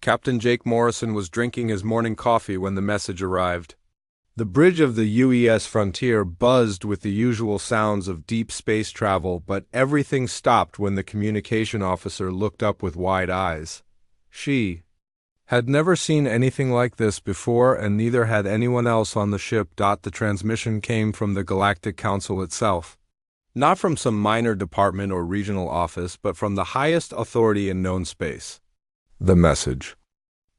Captain Jake Morrison was drinking his morning coffee when the message arrived. The bridge of the UES Frontier buzzed with the usual sounds of deep space travel, but everything stopped when the communication officer looked up with wide eyes. She had never seen anything like this before, and neither had anyone else on the ship. The transmission came from the Galactic Council itself. Not from some minor department or regional office, but from the highest authority in known space. The message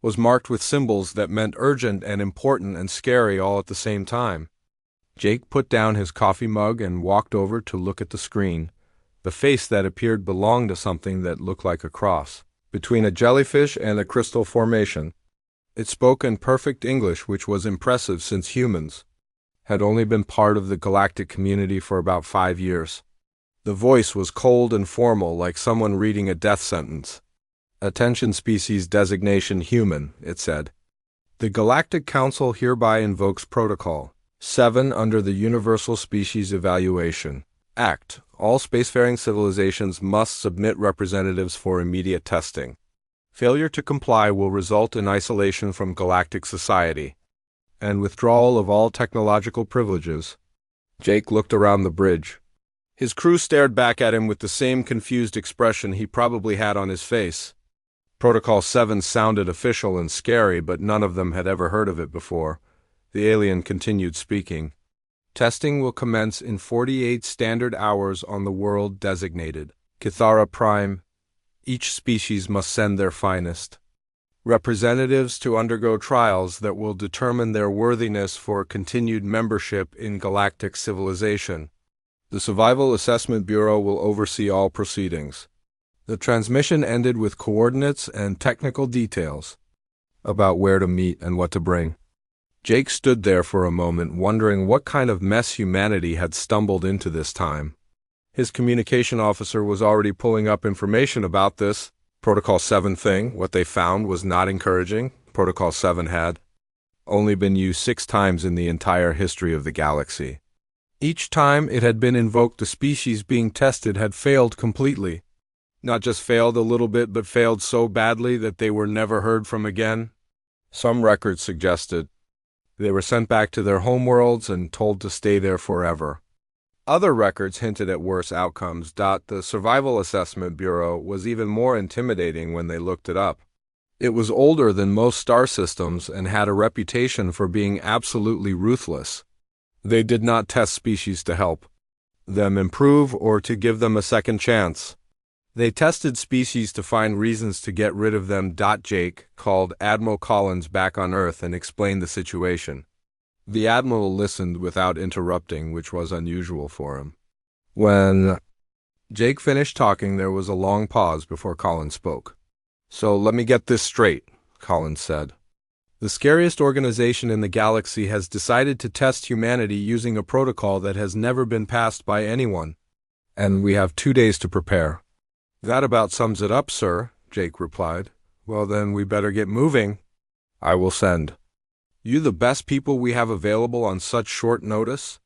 was marked with symbols that meant urgent and important and scary all at the same time. Jake put down his coffee mug and walked over to look at the screen. The face that appeared belonged to something that looked like a cross between a jellyfish and a crystal formation. It spoke in perfect English, which was impressive since humans had only been part of the galactic community for about 5 years. The voice was cold and formal, like someone reading a death sentence. "Attention, species designation human," it said. "The Galactic Council hereby invokes Protocol 7 under the Universal Species Evaluation Act. All spacefaring civilizations must submit representatives for immediate testing. Failure to comply will result in isolation from galactic society and withdrawal of all technological privileges." Jake looked around the bridge. His crew stared back at him with the same confused expression he probably had on his face. Protocol 7 sounded official and scary, but none of them had ever heard of it before. The alien continued speaking. "Testing will commence in 48 standard hours on the world designated Kithara Prime. Each species must send their finest representatives to undergo trials that will determine their worthiness for continued membership in galactic civilization. The Survival Assessment Bureau will oversee all proceedings." The transmission ended with coordinates and technical details about where to meet and what to bring. Jake stood there for a moment, wondering what kind of mess humanity had stumbled into this time. His communication officer was already pulling up information about this Protocol 7 thing. What they found was not encouraging. Protocol 7 had only been used 6 times in the entire history of the galaxy. Each time it had been invoked, the species being tested had failed completely. Not just failed a little bit, but failed so badly that they were never heard from again. Some records suggested they were sent back to their homeworlds and told to stay there forever. Other records hinted at worse outcomes. The Survival Assessment Bureau was even more intimidating when they looked it up. It was older than most star systems and had a reputation for being absolutely ruthless. They did not test species to help them improve or to give them a second chance. They tested species to find reasons to get rid of them. Jake called Admiral Collins back on Earth and explained the situation. The Admiral listened without interrupting, which was unusual for him. When Jake finished talking, there was a long pause before Collins spoke. "So let me get this straight," Collins said. "The scariest organization in the galaxy has decided to test humanity using a protocol that has never been passed by anyone, and we have 2 days to prepare." "That about sums it up, sir," Jake replied. "Well, then we better get moving." "I will send you the best people we have available on such short notice."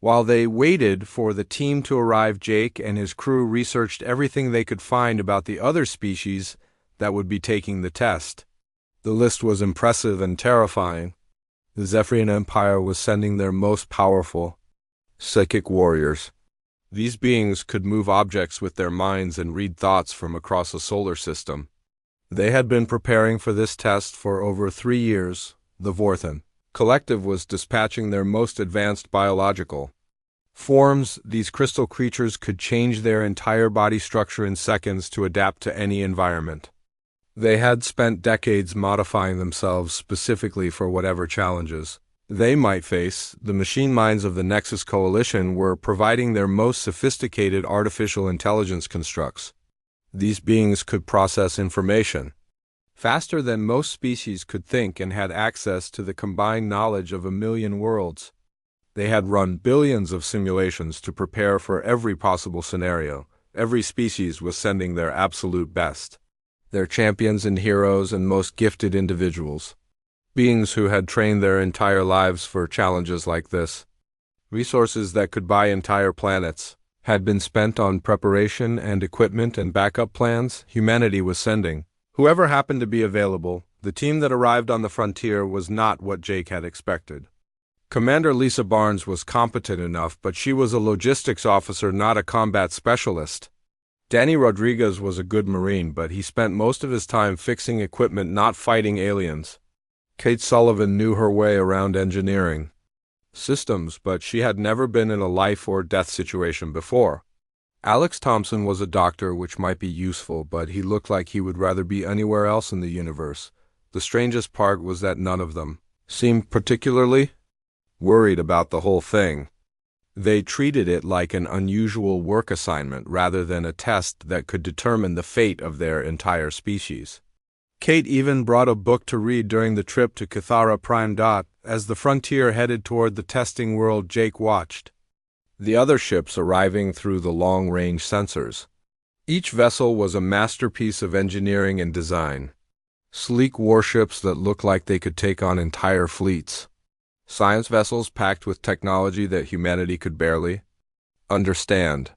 While they waited for the team to arrive, Jake and his crew researched everything they could find about the other species that would be taking the test. The list was impressive and terrifying. The Zephyrian Empire was sending their most powerful psychic warriors. These beings could move objects with their minds and read thoughts from across a solar system. They had been preparing for this test for over 3 years. The Vorthan Collective was dispatching their most advanced biological forms. These crystal creatures could change their entire body structure in seconds to adapt to any environment. They had spent decades modifying themselves specifically for whatever challenges they might face. The machine minds of the Nexus Coalition were providing their most sophisticated artificial intelligence constructs. These beings could process information faster than most species could think and had access to the combined knowledge of 1 million worlds. They had run billions of simulations to prepare for every possible scenario. Every species was sending their absolute best, their champions and heroes and most gifted individuals. Beings who had trained their entire lives for challenges like this. Resources that could buy entire planets had been spent on preparation and equipment and backup plans humanity was sending. Whoever happened to be available, the team that arrived on the frontier was not what Jake had expected. Commander Lisa Barnes was competent enough, but she was a logistics officer, not a combat specialist. Danny Rodriguez was a good Marine, but he spent most of his time fixing equipment, not fighting aliens. Kate Sullivan knew her way around engineering systems, but she had never been in a life-or-death situation before. Alex Thompson was a doctor, which might be useful, but he looked like he would rather be anywhere else in the universe. The strangest part was that none of them seemed particularly worried about the whole thing. They treated it like an unusual work assignment rather than a test that could determine the fate of their entire species. Kate even brought a book to read during the trip to Cathara Prime. As the frontier headed toward the testing world, Jake watched the other ships arriving through the long-range sensors. Each vessel was a masterpiece of engineering and design. Sleek warships that looked like they could take on entire fleets. Science vessels packed with technology that humanity could barely understand.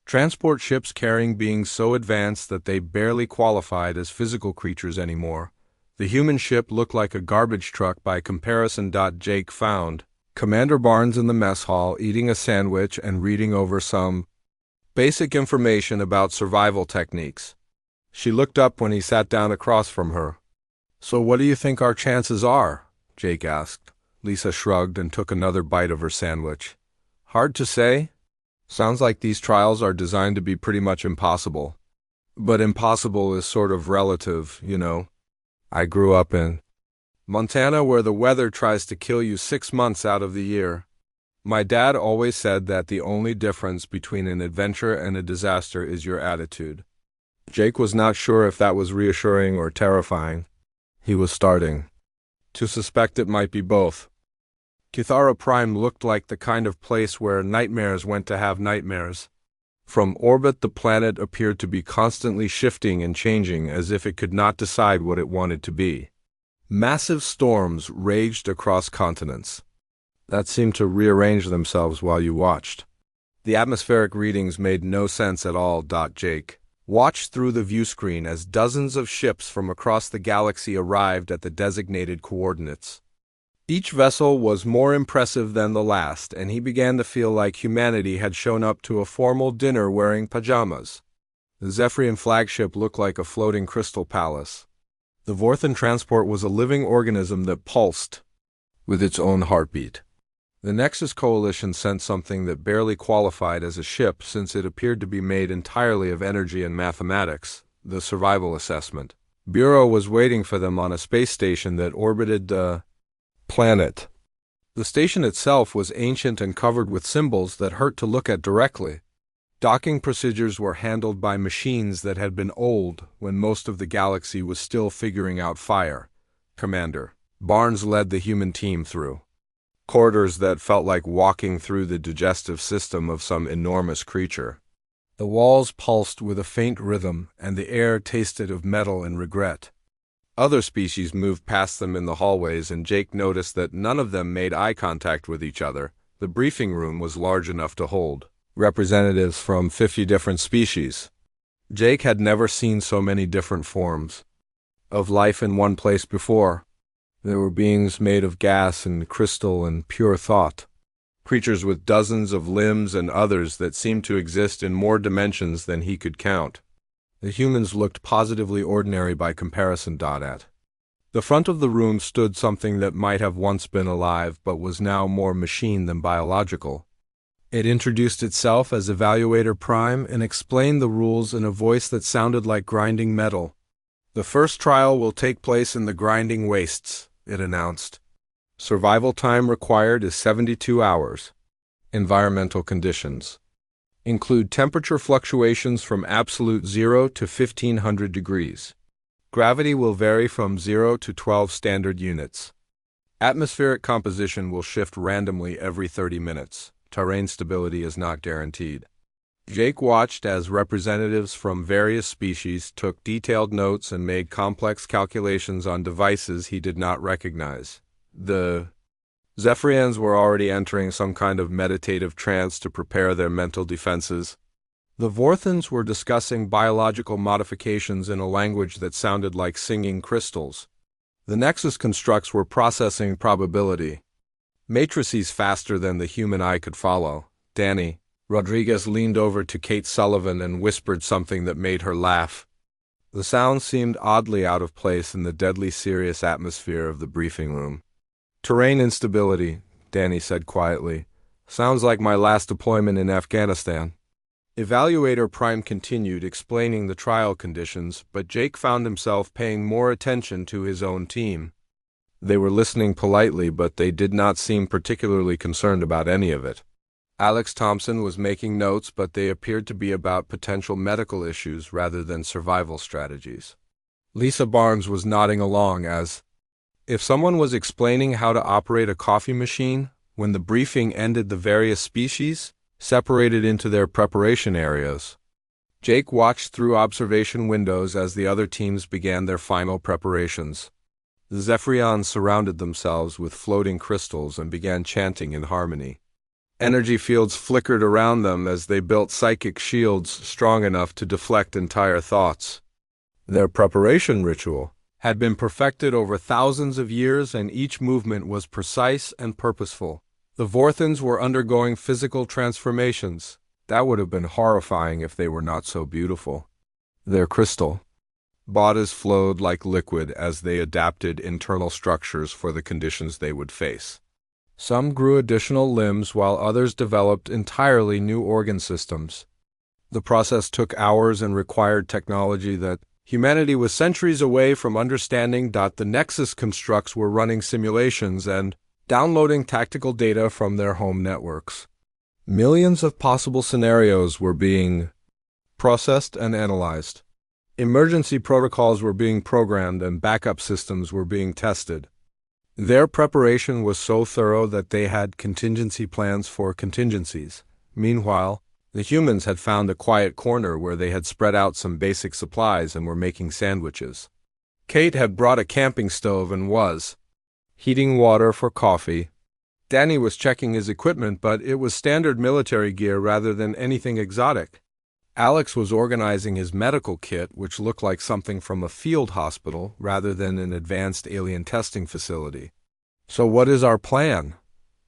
Transport ships carrying beings so advanced that they barely qualified as physical creatures anymore. The human ship looked like a garbage truck by comparison. Jake found Commander Barnes in the mess hall eating a sandwich and reading over some basic information about survival techniques. She looked up when he sat down across from her. "So what do you think our chances are?" Jake asked. Lisa shrugged and took another bite of her sandwich. "Hard to say. Sounds like these trials are designed to be pretty much impossible. But impossible is sort of relative, you know. I grew up in Montana, where the weather tries to kill you 6 months out of the year. My dad always said that the only difference between an adventure and a disaster is your attitude." Jake was not sure if that was reassuring or terrifying. He was starting to suspect it might be both. Cathara Prime looked like the kind of place where nightmares went to have nightmares. From orbit, the planet appeared to be constantly shifting and changing, as if it could not decide what it wanted to be. Massive storms raged across continents that seemed to rearrange themselves while you watched. The atmospheric readings made no sense at all. Jake watched through the view screen as dozens of ships from across the galaxy arrived at the designated coordinates. Each vessel was more impressive than the last, and he began to feel like humanity had shown up to a formal dinner wearing pajamas. The Zephyrian flagship looked like a floating crystal palace. The Vorthan transport was a living organism that pulsed with its own heartbeat. The Nexus Coalition sent something that barely qualified as a ship, since it appeared to be made entirely of energy and mathematics, the Survival Assessment Bureau was waiting for them on a space station that orbited the planet. The station itself was ancient and covered with symbols that hurt to look at directly. Docking procedures were handled by machines that had been old when most of the galaxy was still figuring out fire. Commander Barnes led the human team through corridors that felt like walking through the digestive system of some enormous creature. The walls pulsed with a faint rhythm, and the air tasted of metal and regret. Other species moved past them in the hallways, and Jake noticed that none of them made eye contact with each other. The briefing room was large enough to hold representatives from 50 different species. Jake had never seen so many different forms of life in one place before. There were beings made of gas and crystal and pure thought, creatures with dozens of limbs, and others that seemed to exist in more dimensions than he could count. The humans looked positively ordinary by comparison. At the front of the room stood something that might have once been alive but was now more machine than biological. It introduced itself as Evaluator Prime and explained the rules in a voice that sounded like grinding metal. "The first trial will take place in the grinding wastes," it announced. "Survival time required is 72 hours. Environmental conditions include temperature fluctuations from absolute 0 to 1500 degrees. Gravity will vary from 0 to 12 standard units. Atmospheric composition will shift randomly every 30 minutes. Terrain stability is not guaranteed." Jake watched as representatives from various species took detailed notes and made complex calculations on devices he did not recognize. The Zephyrians were already entering some kind of meditative trance to prepare their mental defenses. The Vorthons were discussing biological modifications in a language that sounded like singing crystals. The Nexus constructs were processing probability matrices faster than the human eye could follow. Danny Rodriguez leaned over to Kate Sullivan and whispered something that made her laugh. The sound seemed oddly out of place in the deadly serious atmosphere of the briefing room. Terrain instability, Danny said quietly. Sounds like my last deployment in Afghanistan. Evaluator Prime continued explaining the trial conditions, but Jake found himself paying more attention to his own team. They were listening politely, but they did not seem particularly concerned about any of it. Alex Thompson was making notes, but they appeared to be about potential medical issues rather than survival strategies. Lisa Barnes was nodding along as if someone was explaining how to operate a coffee machine. When the briefing ended, the various species separated into their preparation areas. Jake watched through observation windows as the other teams began their final preparations. The Zephyrians surrounded themselves with floating crystals and began chanting in harmony. Energy fields flickered around them as they built psychic shields strong enough to deflect entire thoughts. Their preparation ritual had been perfected over thousands of years, and each movement was precise and purposeful. The Vorthons were undergoing physical transformations. That would have been horrifying if they were not so beautiful. Their crystal bodies flowed like liquid as they adapted internal structures for the conditions they would face. Some grew additional limbs while others developed entirely new organ systems. The process took hours and required technology that humanity was centuries away from understanding. The Nexus constructs were running simulations and downloading tactical data from their home networks. Millions of possible scenarios were being processed and analyzed. Emergency protocols were being programmed and backup systems were being tested. Their preparation was so thorough that they had contingency plans for contingencies. Meanwhile, the humans had found a quiet corner where they had spread out some basic supplies and were making sandwiches. Kate had brought a camping stove and was heating water for coffee. Danny was checking his equipment, but it was standard military gear rather than anything exotic. Alex was organizing his medical kit, which looked like something from a field hospital rather than an advanced alien testing facility. "So what is our plan?"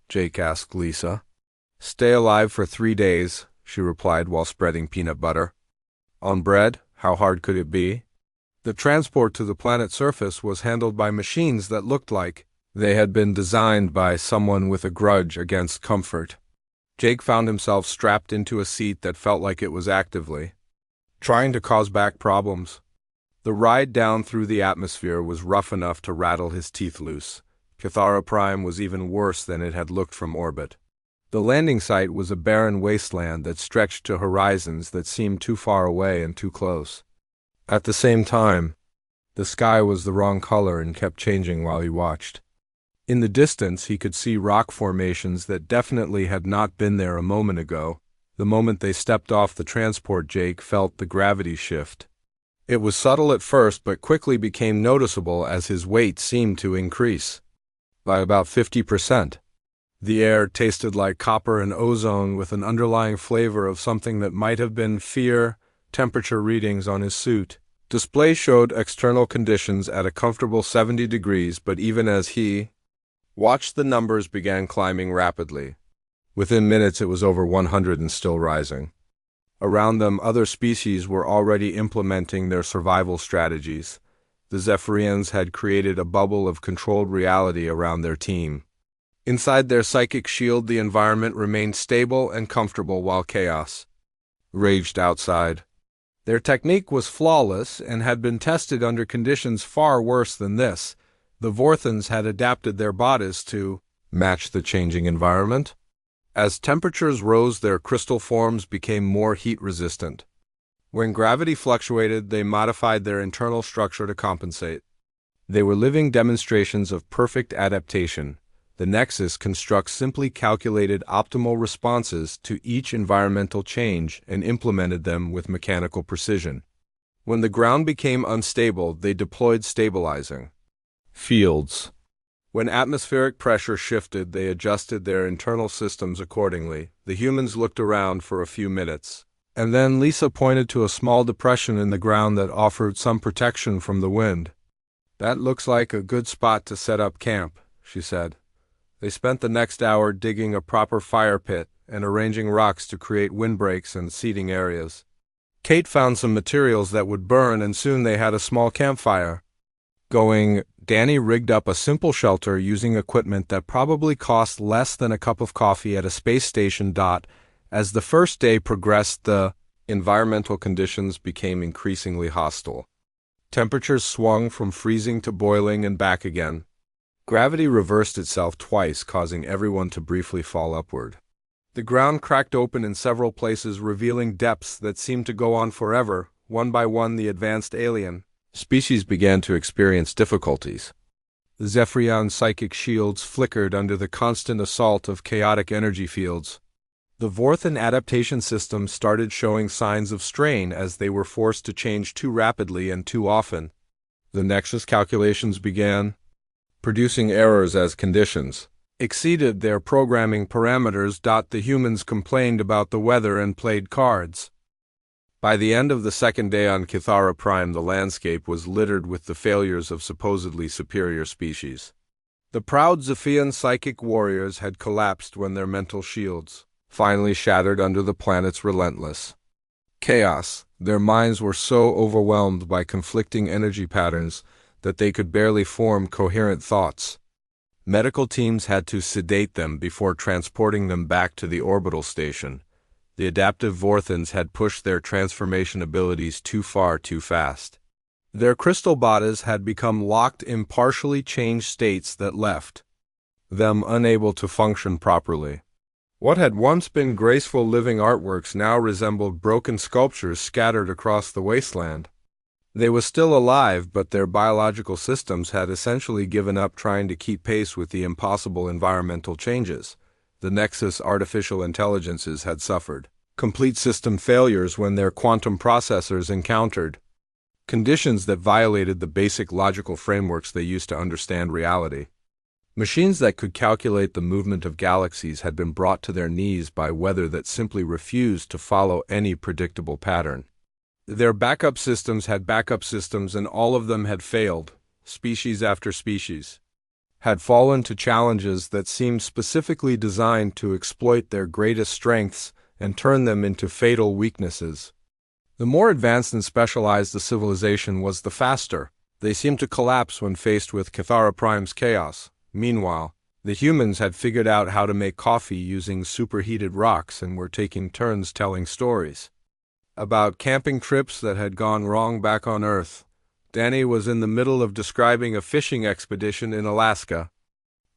Jake asked Lisa. "Stay alive for 3 days," she replied while spreading peanut butter. "On bread? How hard could it be?" The transport to the planet's surface was handled by machines that looked like they had been designed by someone with a grudge against comfort. Jake found himself strapped into a seat that felt like it was actively trying to cause back problems. The ride down through the atmosphere was rough enough to rattle his teeth loose. Cathara Prime was even worse than it had looked from orbit. The landing site was a barren wasteland that stretched to horizons that seemed too far away and too close. At the same time, the sky was the wrong color and kept changing while he watched. In the distance, he could see rock formations that definitely had not been there a moment ago. The moment they stepped off the transport, Jake felt the gravity shift. It was subtle at first, but quickly became noticeable as his weight seemed to increase by about 50%. The air tasted like copper and ozone, with an underlying flavor of something that might have been fear. Temperature readings on his suit display showed external conditions at a comfortable 70 degrees, but even as he watched, the numbers began climbing rapidly. Within minutes it was over 100 and still rising. Around them, other species were already implementing their survival strategies. The Zephyrians had created a bubble of controlled reality around their team. Inside their psychic shield, the environment remained stable and comfortable while chaos raged outside. Their technique was flawless and had been tested under conditions far worse than this. The Vorthons had adapted their bodies to match the changing environment. As temperatures rose, their crystal forms became more heat-resistant. When gravity fluctuated, they modified their internal structure to compensate. They were living demonstrations of perfect adaptation. The Nexus constructs simply calculated optimal responses to each environmental change and implemented them with mechanical precision. When the ground became unstable, they deployed stabilizing fields. When atmospheric pressure shifted, they adjusted their internal systems accordingly. The humans looked around for a few minutes. And then Lisa pointed to a small depression in the ground that offered some protection from the wind. "That looks like a good spot to set up camp," she said. They spent the next hour digging a proper fire pit and arranging rocks to create windbreaks and seating areas. Kate found some materials that would burn, and soon they had a small campfire going. Danny rigged up a simple shelter using equipment that probably cost less than a cup of coffee at a space station. As the first day progressed, the environmental conditions became increasingly hostile. Temperatures swung from freezing to boiling and back again. Gravity reversed itself twice, causing everyone to briefly fall upward. The ground cracked open in several places, revealing depths that seemed to go on forever. One by one, the advanced alien species began to experience difficulties. The Zephyrian psychic shields flickered under the constant assault of chaotic energy fields. The Vorthan adaptation system started showing signs of strain as they were forced to change too rapidly and too often. The Nexus calculations began producing errors as conditions exceeded their programming parameters. The humans complained about the weather and played cards. By the end of the second day on Kithara Prime, the landscape was littered with the failures of supposedly superior species. The proud Zephian psychic warriors had collapsed when their mental shields finally shattered under the planet's relentless chaos. Their minds were so overwhelmed by conflicting energy patterns that they could barely form coherent thoughts. Medical teams had to sedate them before transporting them back to the orbital station. The adaptive Vorthans had pushed their transformation abilities too far too fast. Their crystal bodies had become locked in partially changed states that left them unable to function properly. What had once been graceful living artworks now resembled broken sculptures scattered across the wasteland. They were still alive, but their biological systems had essentially given up trying to keep pace with the impossible environmental changes. The Nexus artificial intelligences had suffered complete system failures when their quantum processors encountered conditions that violated the basic logical frameworks they used to understand reality. Machines that could calculate the movement of galaxies had been brought to their knees by weather that simply refused to follow any predictable pattern. Their backup systems had backup systems, and all of them had failed. Species after species had fallen to challenges that seemed specifically designed to exploit their greatest strengths and turn them into fatal weaknesses. The more advanced and specialized the civilization was, the faster they seemed to collapse when faced with Kithara Prime's chaos. Meanwhile, the humans had figured out how to make coffee using superheated rocks and were taking turns telling stories about camping trips that had gone wrong back on Earth. Danny was in the middle of describing a fishing expedition in Alaska,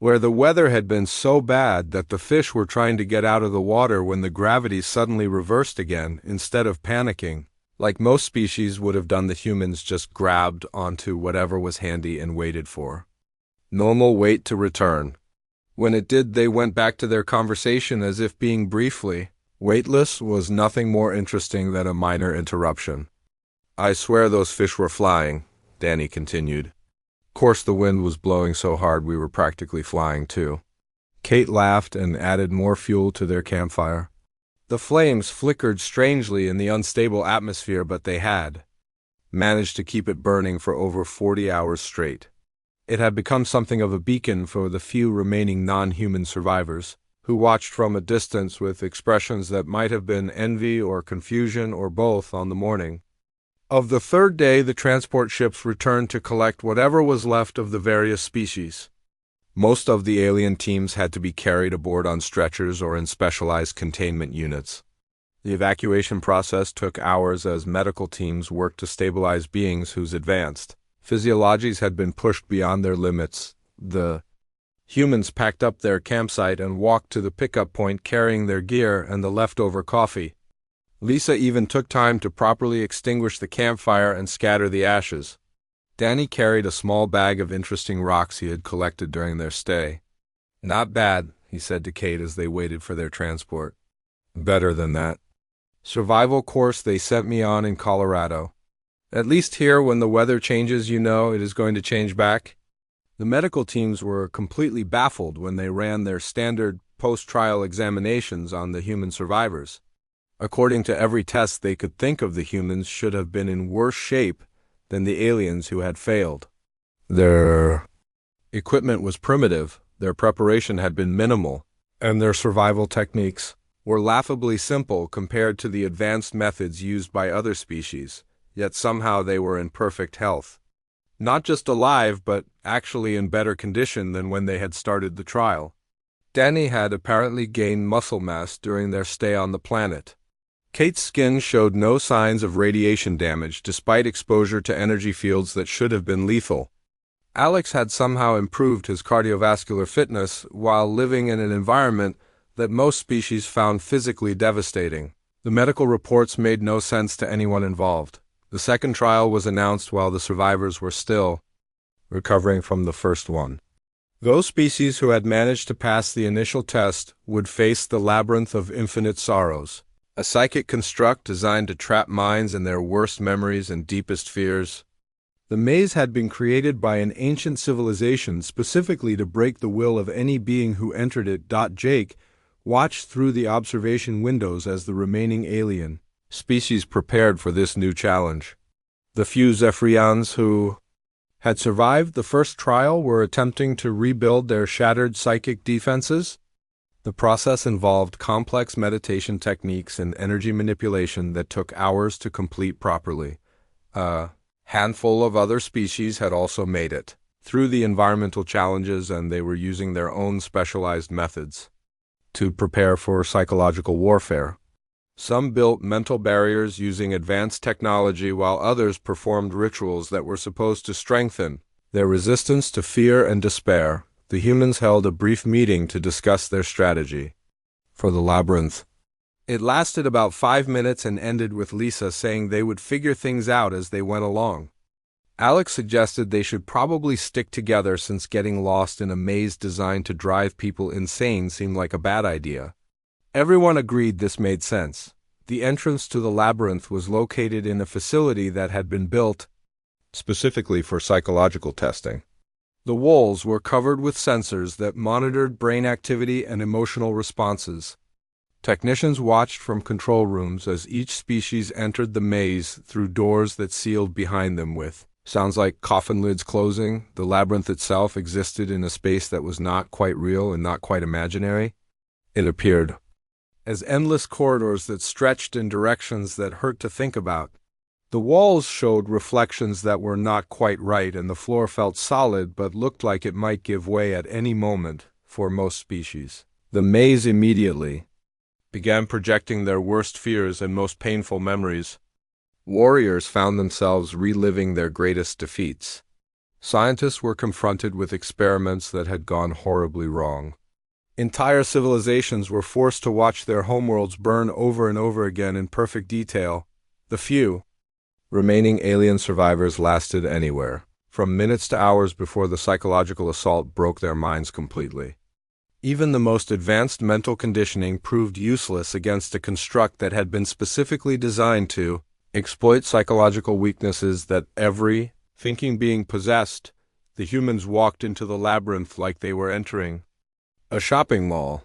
where the weather had been so bad that the fish were trying to get out of the water when the gravity suddenly reversed again. Instead of panicking, like most species would have done, the humans just grabbed onto whatever was handy and waited for normal wait to return. When it did, they went back to their conversation as if being briefly weightless was nothing more interesting than a minor interruption. "I swear those fish were flying," Danny continued. "Of course the wind was blowing so hard we were practically flying too." Kate laughed and added more fuel to their campfire. The flames flickered strangely in the unstable atmosphere, but they had managed to keep it burning for over 40 hours straight. It had become something of a beacon for the few remaining non-human survivors, who watched from a distance with expressions that might have been envy or confusion or both. On the morning of the third day, the transport ships returned to collect whatever was left of the various species. Most of the alien teams had to be carried aboard on stretchers or in specialized containment units. The evacuation process took hours as medical teams worked to stabilize beings whose advanced physiologies had been pushed beyond their limits. The humans packed up their campsite and walked to the pickup point carrying their gear and the leftover coffee. Lisa even took time to properly extinguish the campfire and scatter the ashes. Danny carried a small bag of interesting rocks he had collected during their stay. "Not bad," he said to Kate as they waited for their transport. "Better than that survival course they sent me on in Colorado. At least here, when the weather changes, you know it is going to change back." The medical teams were completely baffled when they ran their standard post-trial examinations on the human survivors. According to every test they could think of, the humans should have been in worse shape than the aliens who had failed. Their equipment was primitive, their preparation had been minimal, and their survival techniques were laughably simple compared to the advanced methods used by other species, yet somehow they were in perfect health. Not just alive, but actually in better condition than when they had started the trial. Danny had apparently gained muscle mass during their stay on the planet. Kate's skin showed no signs of radiation damage despite exposure to energy fields that should have been lethal. Alex had somehow improved his cardiovascular fitness while living in an environment that most species found physically devastating. The medical reports made no sense to anyone involved. The second trial was announced while the survivors were still recovering from the first one. Those species who had managed to pass the initial test would face the labyrinth of infinite sorrows, a psychic construct designed to trap minds in their worst memories and deepest fears. The maze had been created by an ancient civilization specifically to break the will of any being who entered it. Jake watched through the observation windows as the remaining alien species prepared for this new challenge. The few Zephyrians who had survived the first trial were attempting to rebuild their shattered psychic defenses. The process involved complex meditation techniques and energy manipulation that took hours to complete properly. A handful of other species had also made it through the environmental challenges, and they were using their own specialized methods to prepare for psychological warfare. Some built mental barriers using advanced technology, while others performed rituals that were supposed to strengthen their resistance to fear and despair. The humans held a brief meeting to discuss their strategy for the labyrinth. It lasted about 5 minutes and ended with Lisa saying they would figure things out as they went along. Alex suggested they should probably stick together since getting lost in a maze designed to drive people insane seemed like a bad idea. Everyone agreed this made sense. The entrance to the labyrinth was located in a facility that had been built specifically for psychological testing. The walls were covered with sensors that monitored brain activity and emotional responses. Technicians watched from control rooms as each species entered the maze through doors that sealed behind them with sounds like coffin lids closing. The labyrinth itself existed in a space that was not quite real and not quite imaginary. It appeared as endless corridors that stretched in directions that hurt to think about. The walls showed reflections that were not quite right, and the floor felt solid but looked like it might give way at any moment for most species. The maze immediately began projecting their worst fears and most painful memories. Warriors found themselves reliving their greatest defeats. Scientists were confronted with experiments that had gone horribly wrong. Entire civilizations were forced to watch their homeworlds burn over and over again in perfect detail. The few remaining alien survivors lasted anywhere from minutes to hours before the psychological assault broke their minds completely. Even the most advanced mental conditioning proved useless against a construct that had been specifically designed to exploit psychological weaknesses that every thinking being possessed. The humans walked into the labyrinth like they were entering a shopping mall.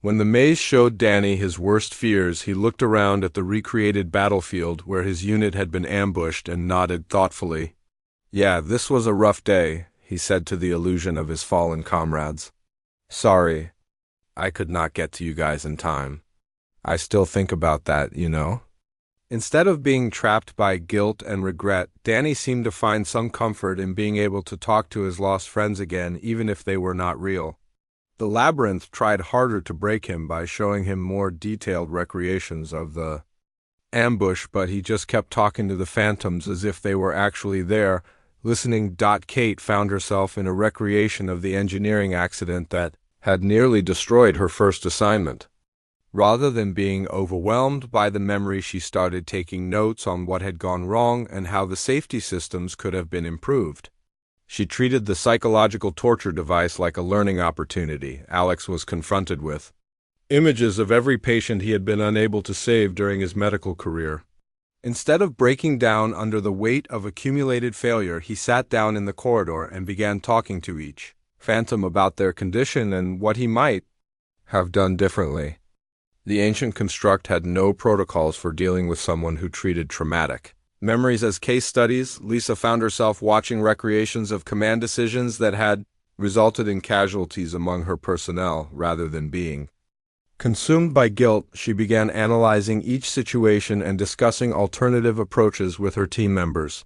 When the maze showed Danny his worst fears, he looked around at the recreated battlefield where his unit had been ambushed and nodded thoughtfully. "Yeah, this was a rough day," he said to the illusion of his fallen comrades. "Sorry, I could not get to you guys in time. I still think about that, you know?" Instead of being trapped by guilt and regret, Danny seemed to find some comfort in being able to talk to his lost friends again, even if they were not real. The labyrinth tried harder to break him by showing him more detailed recreations of the ambush, but he just kept talking to the phantoms as if they were actually there, listening. Kate found herself in a recreation of the engineering accident that had nearly destroyed her first assignment. Rather than being overwhelmed by the memory, she started taking notes on what had gone wrong and how the safety systems could have been improved. She treated the psychological torture device like a learning opportunity. Alex was confronted with images of every patient he had been unable to save during his medical career. Instead of breaking down under the weight of accumulated failure, he sat down in the corridor and began talking to each phantom about their condition and what he might have done differently. The ancient construct had no protocols for dealing with someone who treated traumatic memories as case studies. Lisa found herself watching recreations of command decisions that had resulted in casualties among her personnel rather than being. Consumed by guilt, she began analyzing each situation and discussing alternative approaches with her team members.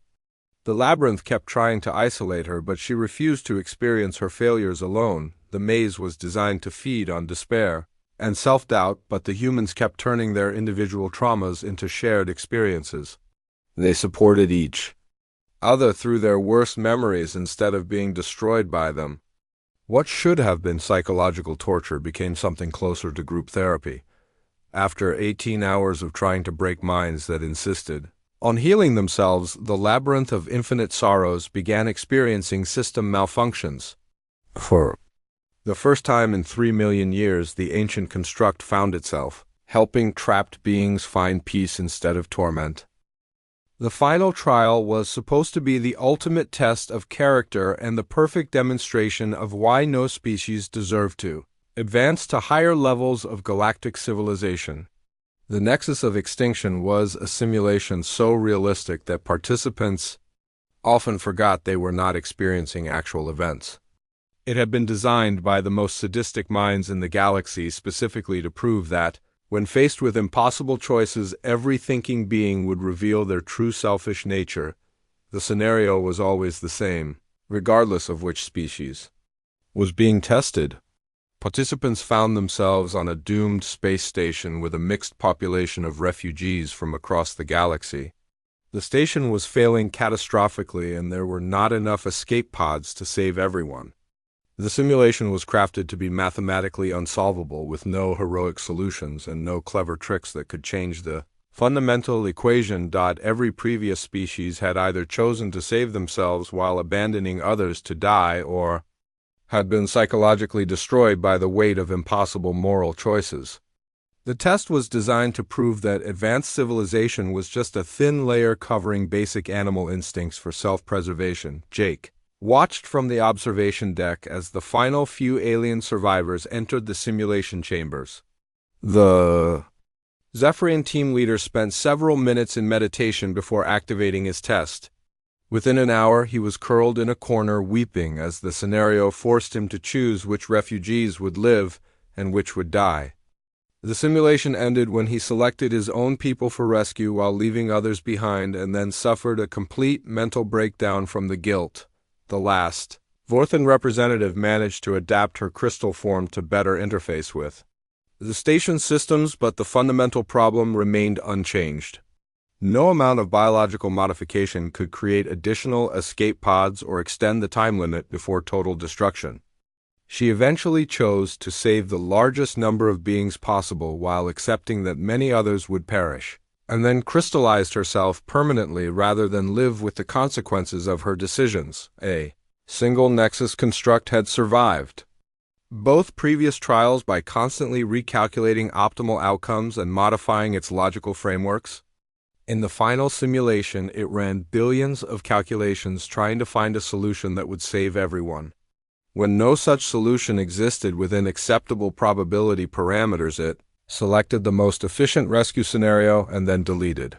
The labyrinth kept trying to isolate her, but she refused to experience her failures alone. The maze was designed to feed on despair and self-doubt, but the humans kept turning their individual traumas into shared experiences. They supported each other through their worst memories instead of being destroyed by them. What should have been psychological torture became something closer to group therapy. After 18 hours of trying to break minds that insisted on healing themselves, the labyrinth of infinite sorrows began experiencing system malfunctions. For the first time in 3 million years, the ancient construct found itself helping trapped beings find peace instead of torment. The final trial was supposed to be the ultimate test of character and the perfect demonstration of why no species deserved to advance to higher levels of galactic civilization. The nexus of extinction was a simulation so realistic that participants often forgot they were not experiencing actual events. It had been designed by the most sadistic minds in the galaxy specifically to prove that, when faced with impossible choices, every thinking being would reveal their true selfish nature. The scenario was always the same, regardless of which species was being tested. Participants found themselves on a doomed space station with a mixed population of refugees from across the galaxy. The station was failing catastrophically, and there were not enough escape pods to save everyone. The simulation was crafted to be mathematically unsolvable, with no heroic solutions and no clever tricks that could change the fundamental equation. Every previous species had either chosen to save themselves while abandoning others to die, or had been psychologically destroyed by the weight of impossible moral choices. The test was designed to prove that advanced civilization was just a thin layer covering basic animal instincts for self-preservation. Jake watched from the observation deck as the final few alien survivors entered the simulation chambers. The Zephyrian team leader spent several minutes in meditation before activating his test. Within an hour, he was curled in a corner weeping as the scenario forced him to choose which refugees would live and which would die. The simulation ended when he selected his own people for rescue while leaving others behind, and then suffered a complete mental breakdown from the guilt. The last Vorthan representative managed to adapt her crystal form to better interface with the station systems, but the fundamental problem remained unchanged. No amount of biological modification could create additional escape pods or extend the time limit before total destruction. She eventually chose to save the largest number of beings possible while accepting that many others would perish, and then crystallized herself permanently rather than live with the consequences of her decisions. A single nexus construct had survived both previous trials by constantly recalculating optimal outcomes and modifying its logical frameworks. In the final simulation, it ran billions of calculations trying to find a solution that would save everyone. When no such solution existed within acceptable probability parameters, it selected the most efficient rescue scenario and then deleted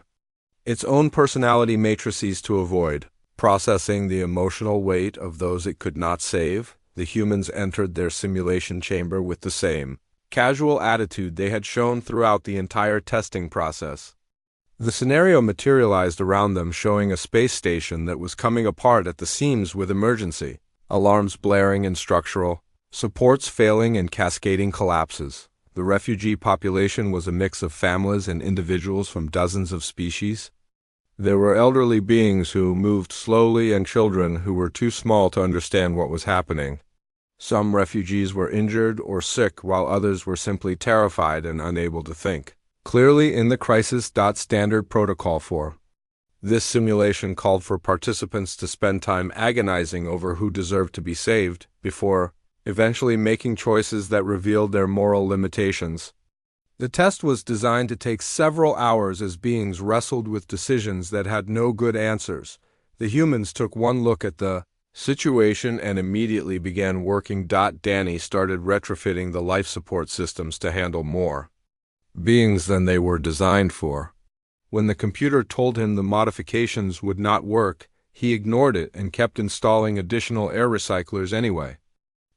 its own personality matrices to avoid processing the emotional weight of those it could not save. The humans entered their simulation chamber with the same casual attitude they had shown throughout the entire testing process. The scenario materialized around them, showing a space station that was coming apart at the seams with emergency alarms blaring and structural supports failing and cascading collapses. The refugee population was a mix of families and individuals from dozens of species. There were elderly beings who moved slowly and children who were too small to understand what was happening. Some refugees were injured or sick, while others were simply terrified and unable to think clearly in the crisis. Standard protocol for this simulation called for participants to spend time agonizing over who deserved to be saved before eventually making choices that revealed their moral limitations. The test was designed to take several hours as beings wrestled with decisions that had no good answers. The humans took one look at the situation and immediately began working. Danny started retrofitting the life support systems to handle more beings than they were designed for. When the computer told him the modifications would not work, he ignored it and kept installing additional air recyclers anyway.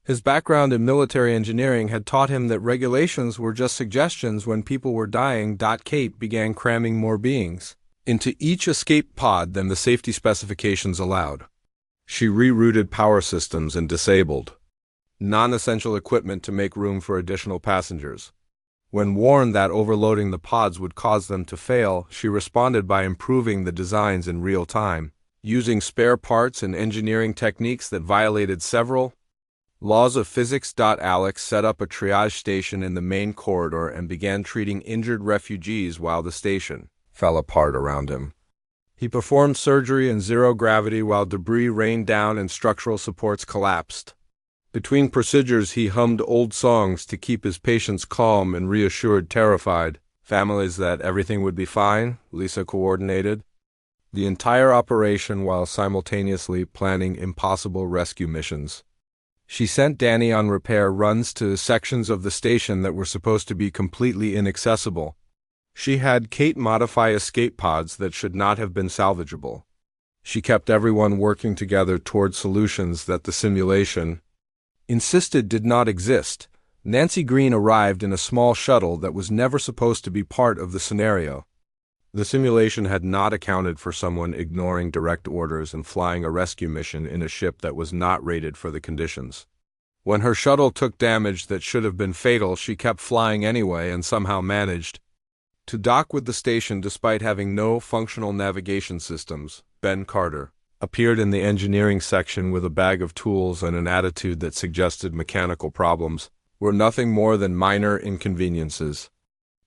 His background in military engineering had taught him that regulations were just suggestions when people were dying. Kate began cramming more beings into each escape pod than the safety specifications allowed. She rerouted power systems and disabled non-essential equipment to make room for additional passengers. When warned that overloading the pods would cause them to fail, she responded by improving the designs in real time, using spare parts and engineering techniques that violated several laws of physics. Alex set up a triage station in the main corridor and began treating injured refugees while the station fell apart around him. He performed surgery in zero gravity while debris rained down and structural supports collapsed. Between procedures, he hummed old songs to keep his patients calm and reassured terrified families that everything would be fine. Lisa coordinated the entire operation while simultaneously planning impossible rescue missions. She sent Danny on repair runs to sections of the station that were supposed to be completely inaccessible. She had Kate modify escape pods that should not have been salvageable. She kept everyone working together toward solutions that the simulation insisted did not exist. Nancy Green arrived in a small shuttle that was never supposed to be part of the scenario. The simulation had not accounted for someone ignoring direct orders and flying a rescue mission in a ship that was not rated for the conditions. When her shuttle took damage that should have been fatal, she kept flying anyway and somehow managed to dock with the station despite having no functional navigation systems. Ben Carter appeared in the engineering section with a bag of tools and an attitude that suggested mechanical problems were nothing more than minor inconveniences.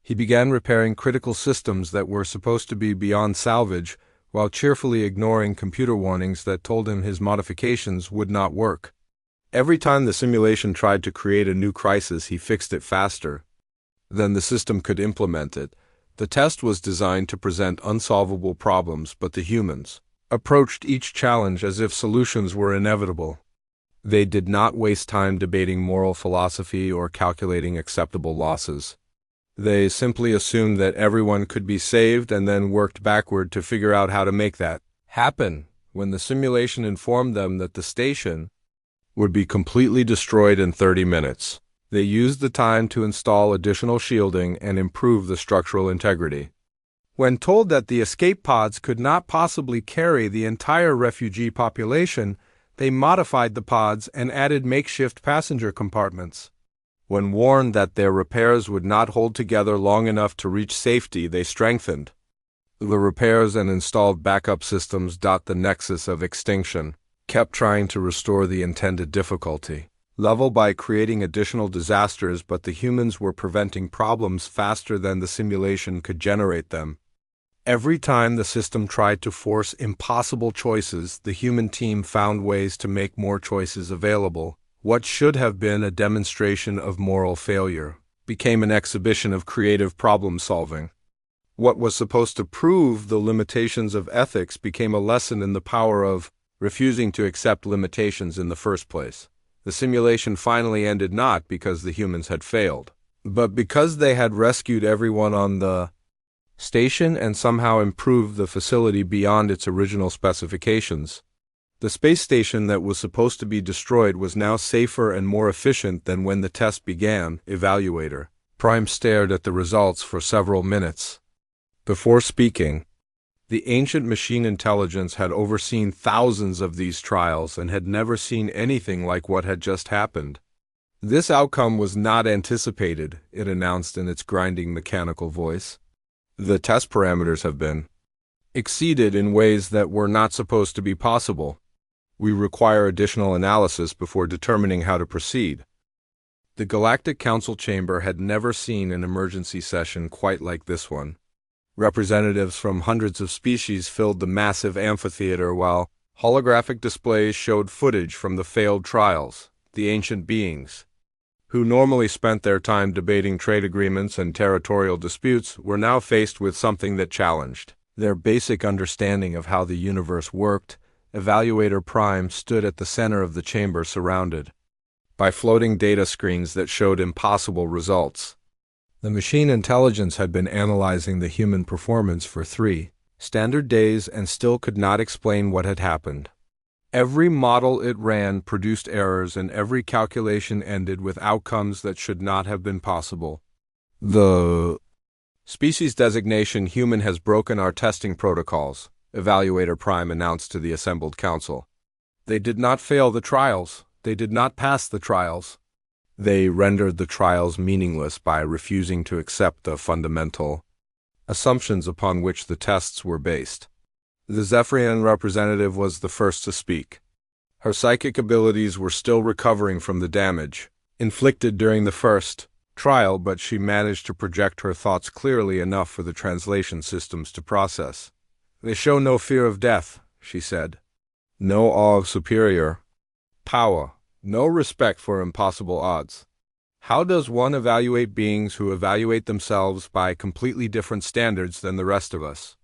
He began repairing critical systems that were supposed to be beyond salvage while cheerfully ignoring computer warnings that told him his modifications would not work. Every time the simulation tried to create a new crisis, he fixed it faster than the system could implement it. The test was designed to present unsolvable problems, but the humans approached each challenge as if solutions were inevitable. They did not waste time debating moral philosophy or calculating acceptable losses. They simply assumed that everyone could be saved and then worked backward to figure out how to make that happen. When the simulation informed them that the station would be completely destroyed in 30 minutes, they used the time to install additional shielding and improve the structural integrity. When told that the escape pods could not possibly carry the entire refugee population, they modified the pods and added makeshift passenger compartments. When warned that their repairs would not hold together long enough to reach safety, they strengthened the repairs and installed backup systems. The nexus of extinction kept trying to restore the intended difficulty level by creating additional disasters, but the humans were preventing problems faster than the simulation could generate them. Every time the system tried to force impossible choices, the human team found ways to make more choices available. What should have been a demonstration of moral failure became an exhibition of creative problem-solving. What was supposed to prove the limitations of ethics became a lesson in the power of refusing to accept limitations in the first place. The simulation finally ended not because the humans had failed, but because they had rescued everyone on the station and somehow improved the facility beyond its original specifications. The space station that was supposed to be destroyed was now safer and more efficient than when the test began. Evaluator Prime stared at the results for several minutes before speaking. The ancient machine intelligence had overseen thousands of these trials and had never seen anything like what had just happened. This outcome was not anticipated, it announced in its grinding mechanical voice. The test parameters have been exceeded in ways that were not supposed to be possible. We require additional analysis before determining how to proceed. The Galactic Council chamber had never seen an emergency session quite like this one. Representatives from hundreds of species filled the massive amphitheater while holographic displays showed footage from the failed trials. The ancient beings, who normally spent their time debating trade agreements and territorial disputes, were now faced with something that challenged their basic understanding of how the universe worked. Evaluator Prime stood at the center of the chamber, surrounded by floating data screens that showed impossible results. The machine intelligence had been analyzing the human performance for 3 standard days and still could not explain what had happened. Every model it ran produced errors, and every calculation ended with outcomes that should not have been possible. The species designation human has broken our testing protocols, Evaluator Prime announced to the assembled council. They did not fail the trials. They did not pass the trials. They rendered the trials meaningless by refusing to accept the fundamental assumptions upon which the tests were based. The Zephyrian representative was the first to speak. Her psychic abilities were still recovering from the damage inflicted during the first trial, but she managed to project her thoughts clearly enough for the translation systems to process. They show no fear of death, she said. No awe of superior power. No respect for impossible odds. How does one evaluate beings who evaluate themselves by completely different standards than the rest of us?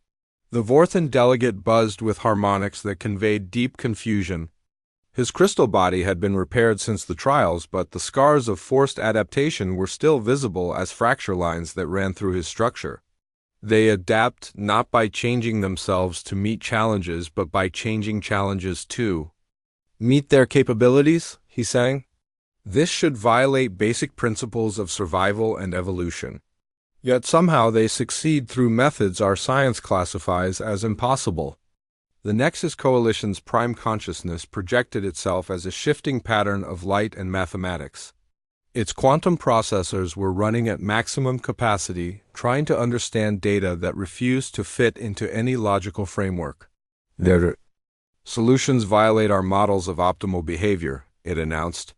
The Vorthan delegate buzzed with harmonics that conveyed deep confusion. His crystal body had been repaired since the trials, but the scars of forced adaptation were still visible as fracture lines that ran through his structure. They adapt not by changing themselves to meet challenges, but by changing challenges to meet their capabilities, he sang. This should violate basic principles of survival and evolution. Yet somehow they succeed through methods our science classifies as impossible. The Nexus Coalition's prime consciousness projected itself as a shifting pattern of light and mathematics. Its quantum processors were running at maximum capacity, trying to understand data that refused to fit into any logical framework. Their solutions violate our models of optimal behavior, it announced.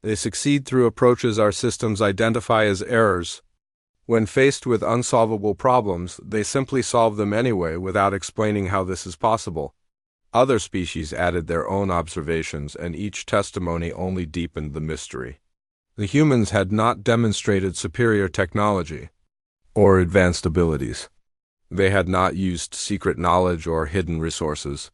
They succeed through approaches our systems identify as errors. When faced with unsolvable problems, they simply solve them anyway without explaining how this is possible. Other species added their own observations, and each testimony only deepened the mystery. The humans had not demonstrated superior technology or advanced abilities. They had not used secret knowledge or hidden resources.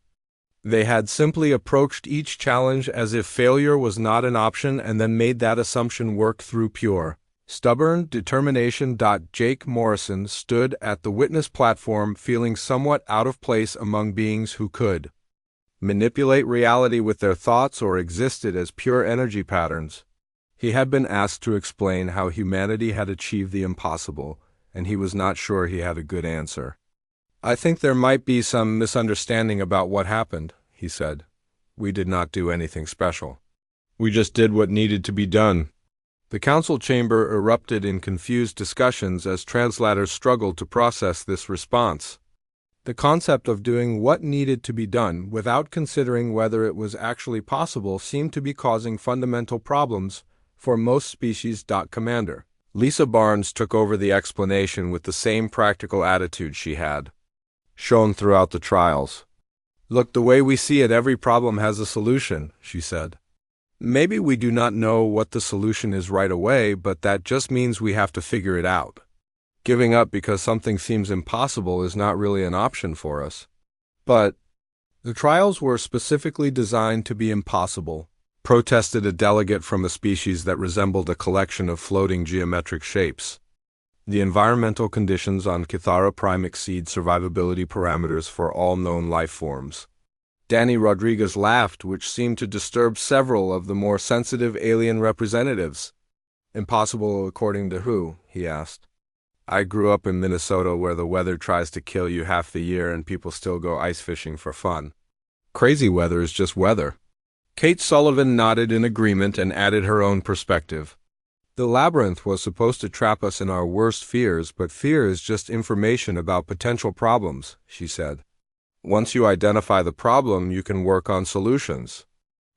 They had simply approached each challenge as if failure was not an option and then made that assumption work through pure stubborn determination. Jake Morrison stood at the witness platform, feeling somewhat out of place among beings who could manipulate reality with their thoughts or existed as pure energy patterns. He had been asked to explain how humanity had achieved the impossible, and he was not sure he had a good answer. I think there might be some misunderstanding about what happened, he said. We did not do anything special. We just did what needed to be done. The council chamber erupted in confused discussions as translators struggled to process this response. The concept of doing what needed to be done without considering whether it was actually possible seemed to be causing fundamental problems for most species. Commander Lisa Barnes took over the explanation with the same practical attitude she had shown throughout the trials. Look, the way we see it, every problem has a solution, she said. Maybe we do not know what the solution is right away, but that just means we have to figure it out. Giving up because something seems impossible is not really an option for us. But the trials were specifically designed to be impossible, protested a delegate from a species that resembled a collection of floating geometric shapes. The environmental conditions on Kithara Prime exceed survivability parameters for all known life forms. Danny Rodriguez laughed, which seemed to disturb several of the more sensitive alien representatives. Impossible according to who? He asked. I grew up in Minnesota where the weather tries to kill you half the year and people still go ice fishing for fun. Crazy weather is just weather. Kate Sullivan nodded in agreement and added her own perspective. The labyrinth was supposed to trap us in our worst fears, but fear is just information about potential problems, she said. Once you identify the problem, you can work on solutions.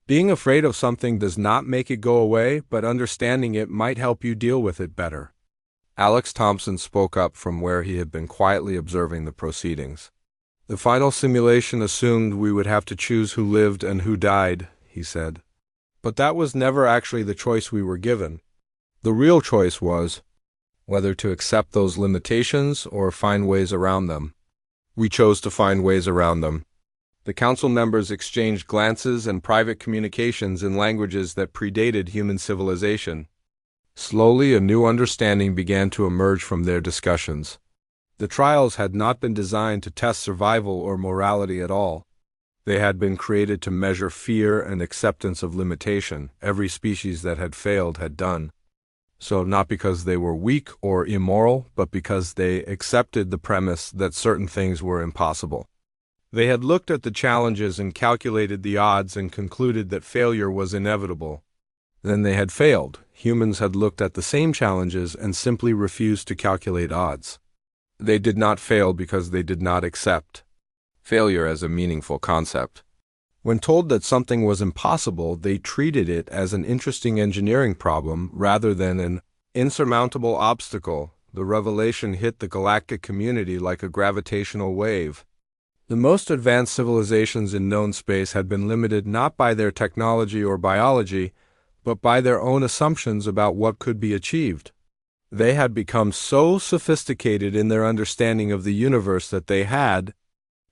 Being afraid of something does not make it go away, but understanding it might help you deal with it better. Alex Thompson spoke up from where he had been quietly observing the proceedings. The final simulation assumed we would have to choose who lived and who died, he said. But that was never actually the choice we were given. The real choice was whether to accept those limitations or find ways around them. We chose to find ways around them. The council members exchanged glances and private communications in languages that predated human civilization. Slowly, a new understanding began to emerge from their discussions. The trials had not been designed to test survival or morality at all. They had been created to measure fear and acceptance of limitation. Every species that had failed had done so not because they were weak or immoral, but because they accepted the premise that certain things were impossible. They had looked at the challenges and calculated the odds and concluded that failure was inevitable. Then they had failed. Humans had looked at the same challenges and simply refused to calculate odds. They did not fail because they did not accept failure as a meaningful concept. When told that something was impossible, they treated it as an interesting engineering problem rather than an insurmountable obstacle. The revelation hit the galactic community like a gravitational wave. The most advanced civilizations in known space had been limited not by their technology or biology, but by their own assumptions about what could be achieved. They had become so sophisticated in their understanding of the universe that they had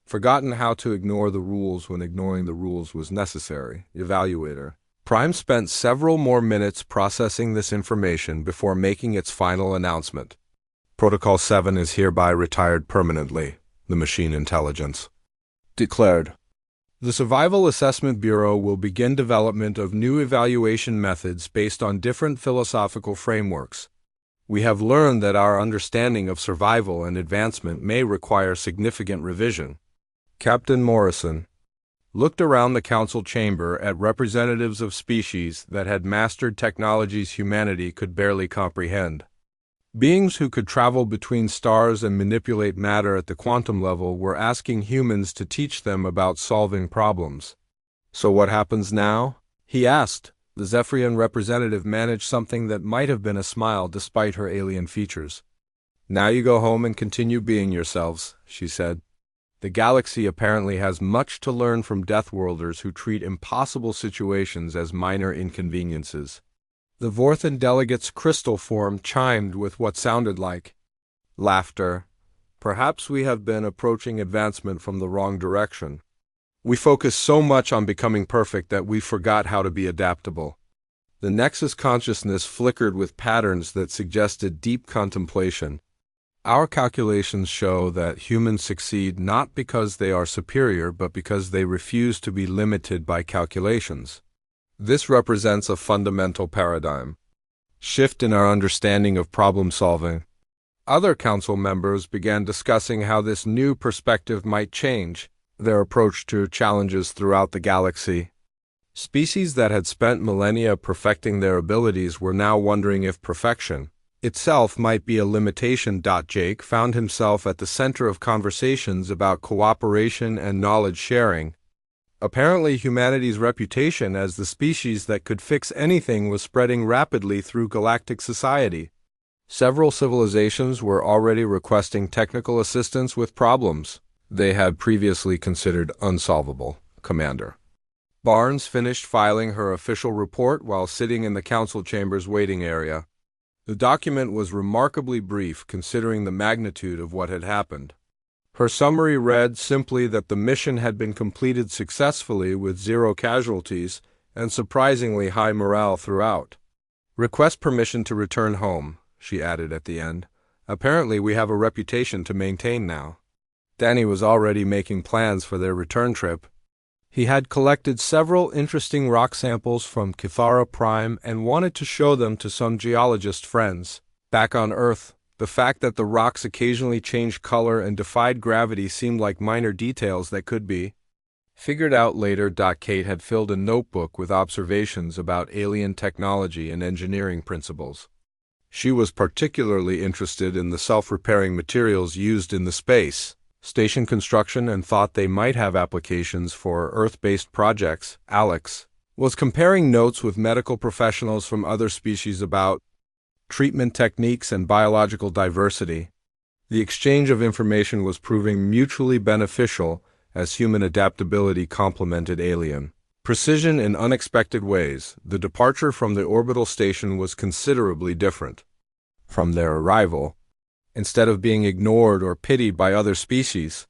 forgotten how to ignore the rules when ignoring the rules was necessary. Evaluator. Prime spent several more minutes processing this information before making its final announcement. Protocol 7 is hereby retired permanently. The machine intelligence declared. The Survival Assessment Bureau will begin development of new evaluation methods based on different philosophical frameworks. We have learned that our understanding of survival and advancement may require significant revision. Captain Morrison looked around the council chamber at representatives of species that had mastered technologies humanity could barely comprehend. Beings who could travel between stars and manipulate matter at the quantum level were asking humans to teach them about solving problems. So what happens now? He asked. The Zephyrian representative managed something that might have been a smile despite her alien features. Now you go home and continue being yourselves, she said. The galaxy apparently has much to learn from Deathworlders who treat impossible situations as minor inconveniences. The Vorthan delegate's crystal form chimed with what sounded like laughter. Perhaps we have been approaching advancement from the wrong direction. We focus so much on becoming perfect that we forgot how to be adaptable. The Nexus consciousness flickered with patterns that suggested deep contemplation. Our calculations show that humans succeed not because they are superior, but because they refuse to be limited by calculations. This represents a fundamental paradigm shift in our understanding of problem solving. Other council members began discussing how this new perspective might change their approach to challenges throughout the galaxy. Species that had spent millennia perfecting their abilities were now wondering if perfection itself might be a limitation. Jake found himself at the center of conversations about cooperation and knowledge sharing. Apparently, humanity's reputation as the species that could fix anything was spreading rapidly through galactic society. Several civilizations were already requesting technical assistance with problems they had previously considered unsolvable. Commander Barnes finished filing her official report while sitting in the council chamber's waiting area. The document was remarkably brief considering the magnitude of what had happened. Her summary read simply that the mission had been completed successfully with 0 casualties and surprisingly high morale throughout. Request permission to return home, she added at the end. Apparently we have a reputation to maintain now. Danny was already making plans for their return trip. He had collected several interesting rock samples from Kithara Prime and wanted to show them to some geologist friends. Back on Earth, the fact that the rocks occasionally changed color and defied gravity seemed like minor details that could be figured out later. Kate had filled a notebook with observations about alien technology and engineering principles. She was particularly interested in the self-repairing materials used in the space station construction and thought they might have applications for Earth-based projects. Alex was comparing notes with medical professionals from other species about treatment techniques and biological diversity. The exchange of information was proving mutually beneficial as human adaptability complemented alien precision in unexpected ways. The departure from the orbital station was considerably different from their arrival. Instead of being ignored or pitied by other species,